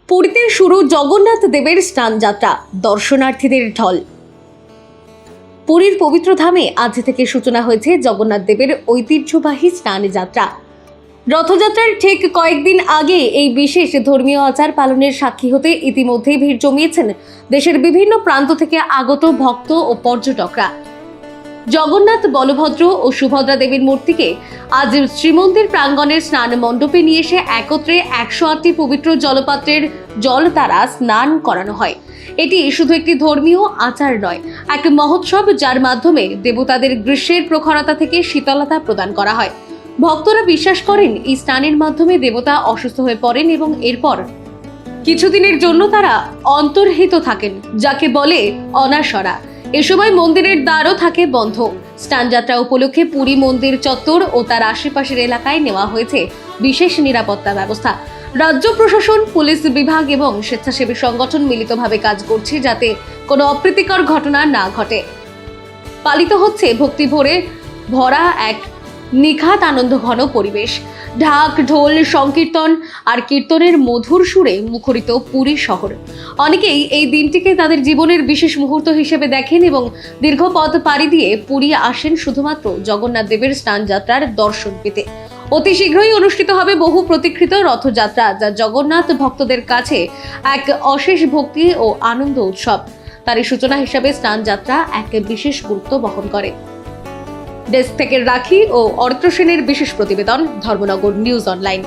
পুরীতে শুরু জগন্নাথ দেবের স্নান যাত্রা, দর্শনার্থীদের ঢল। পুরীর পবিত্র ধামে আজ থেকে সূচনা হয়েছে জগন্নাথ দেবের ঐতিহ্যবাহী স্নান যাত্রা। রথযাত্রার ঠিক কয়েকদিন আগে এই বিশেষ ধর্মীয় আচার পালনের সাক্ষী হতে ইতিমধ্যেই ভিড় জমিয়েছেন দেশের বিভিন্ন প্রান্ত থেকে আগত ভক্ত ও পর্যটকরা। জগন্নাথ, বলভদ্র ও সুভদ্রা দেবীর মূর্তিকে আজ শ্রীমন্দির প্রাঙ্গণের স্নান মণ্ডপে নিয়ে এসে একত্রে 108টি পবিত্র জলপাত্রের জল দ্বারা স্নান করানো হয়। এটি শুধু একটি ধর্মীয় আচার নয়, এক মহোৎসব যার মাধ্যমে দেবতাদের গ্রীষ্মের প্রখরতা থেকে শীতলতা প্রদান করা হয়। ভক্তরা বিশ্বাস করেন এই স্নানের মাধ্যমে দেবতা অসুস্থ হয়ে পড়েন এবং এরপর কিছুদিনের জন্য তারা অন্তর্হিত থাকেন, যাকে বলে অনাসরা। এ সময় মন্দিরের দ্বারও থাকে বন্ধ। স্নানযাত্রা উপলক্ষে পুরী মন্দির চত্বর ও তার আশেপাশের এলাকায় নেওয়া হয়েছে বিশেষ নিরাপত্তা ব্যবস্থা। রাজ্য প্রশাসন, পুলিশ বিভাগ এবং স্বেচ্ছাসেবী সংগঠন মিলিতভাবে কাজ করছে যাতে কোনো অপ্রীতিকর ঘটনা না ঘটে। পালিত হচ্ছে ভক্তি ভরা এক নিখাত আনন্দঘন পরিবেশ। ঢাক, ঢোল, সংকীর্তন আর কীর্তনের মধুর সুরে মুখরিত পুরী শহর। অনেকেই এই দিনটিকে তাদের জীবনের বিশেষ মুহূর্ত হিসেবে দেখেন এবং দীর্ঘ পথ পাড়ি দিয়ে পুরী আসেন শুধুমাত্র জগন্নাথ দেবের স্নান যাত্রার দর্শন পেতে। অতি শীঘ্রই অনুষ্ঠিত হবে বহু প্রতীক্ষিত রথযাত্রা, যা জগন্নাথ ভক্তদের কাছে এক অশেষ ভক্তি ও আনন্দ উৎসব। তারই সূচনা হিসাবে স্নান যাত্রা এক বিশেষ গুরুত্ব বহন করে। ডেস্ক থেকে রাখি ও অর্ত্র সেনের বিশেষ প্রতিবেদন, ধর্মনগর নিউজ অনলাইন।